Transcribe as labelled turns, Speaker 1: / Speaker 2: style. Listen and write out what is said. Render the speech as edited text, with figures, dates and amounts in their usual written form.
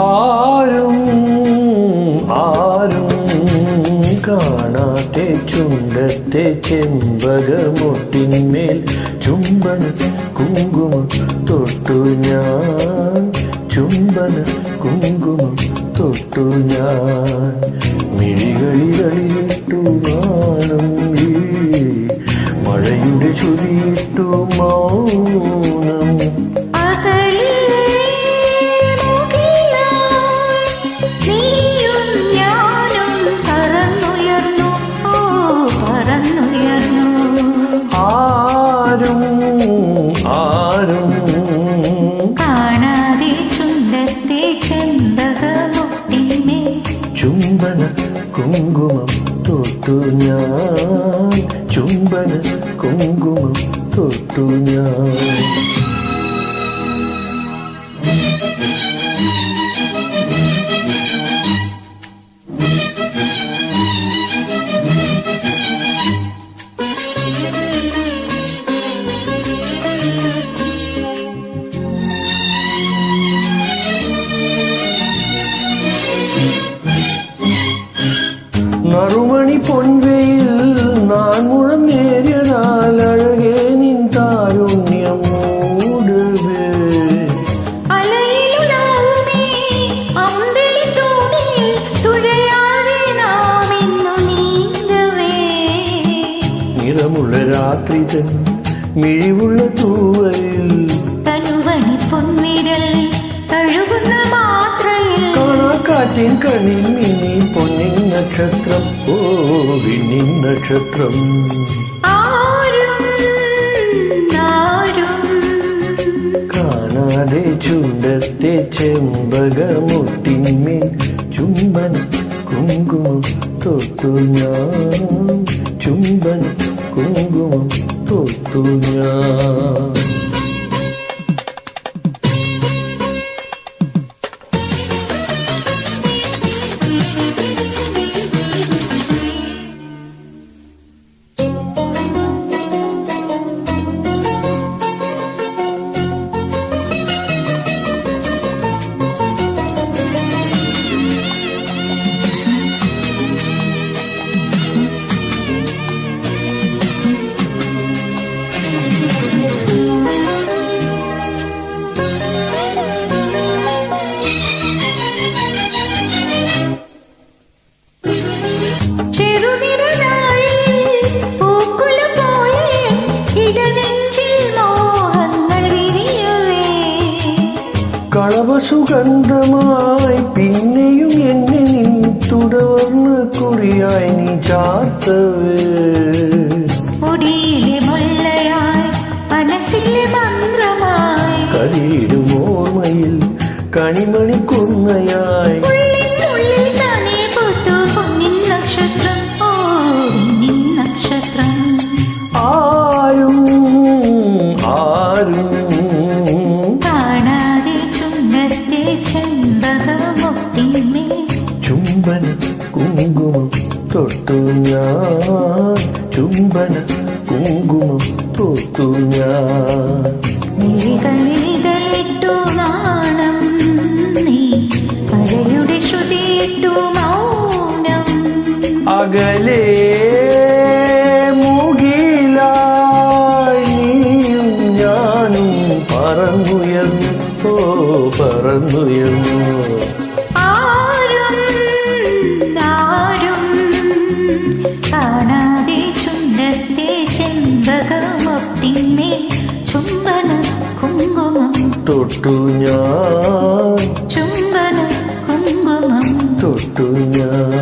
Speaker 1: ആരും ആരും കാണാതെ ചുണ്ടത്തെ ചെമ്പകമൊട്ടിന്മേൽ ചുംബന കുങ്കുമം തൊട്ടു ഞാൻ, ചുംബന കുങ്കുമം തൊട്ടു ഞാൻ. മിഴികളിലിട്ടു വാണം മഴയുടെ ചുരിയിട്ടു മൗനം. ആരും ആരും
Speaker 2: കാണാതെ ചുണ്ടത്തെ ചെമ്പകമൊട്ടിന്മേൽ
Speaker 1: ചുംബന കുങ്കുമം തൊട്ടു ഞാൻ, ചുംബന കുങ്കുമം തൊട്ടു ഞാൻ. നറുമണി പൊൻവെയിൽ നാൻ മുഴം നേരിയതാൽ അഴകേ നിൻ താരുണ്യം മൂടവേ. നിറമുള്ള രാത്രി തൻ മിഴിവുള്ള തൂവലിൽ
Speaker 2: തനുവണി പൊൻവിരൽ തഴുകുന്ന മാത്രയിൽ
Speaker 1: കാറ്റിൻ കണ്ണിൽ മിന്നി പൊന്നിൻ നക്ഷത്രം, ഓ വിണ്ണിൻ നക്ഷത്രം. കാണാതെ ചുണ്ടത്തെ ചെമ്പകമൊട്ടിന്മേൽ ചുംബന കുങ്കുമം തൊട്ടു ഞാൻ, ചുംബന കുങ്കുമം തൊട്ടു ഞാൻ. കളവസുഗന്ധമായി പിന്നെയും എന്നെ നീ തുടർന്ന കുറിയായി നീ ചാർത്തവേ. കരിയിടും ഓർമ്മയിൽ കണിമണി കുന്നയായി ആരും ആരും ചുംബന കുങ്കുമം തൊട്ടു ഞാൻ, ചുംബന കുങ്കുമം തൊട്ടു ഞാൻ.
Speaker 2: മിഴികളിലിട്ടു നാണം നീ മഴയുടെ ശ്രുതിയിട്ടു മൗനം.
Speaker 1: അകലെ മുകിലായി നീയും ഞാനും പറന്നുയർന്നു, ഓ പറന്നുയർന്നു.
Speaker 2: കാണാതെ ചുണ്ടത്തെ ചെമ്പകമൊട്ടിന്മേൽ ചുംബന കുങ്കുമം
Speaker 1: തൊട്ടു ഞാൻ,
Speaker 2: ചുംബന കുങ്കുമം
Speaker 1: തൊട്ടു ഞാൻ.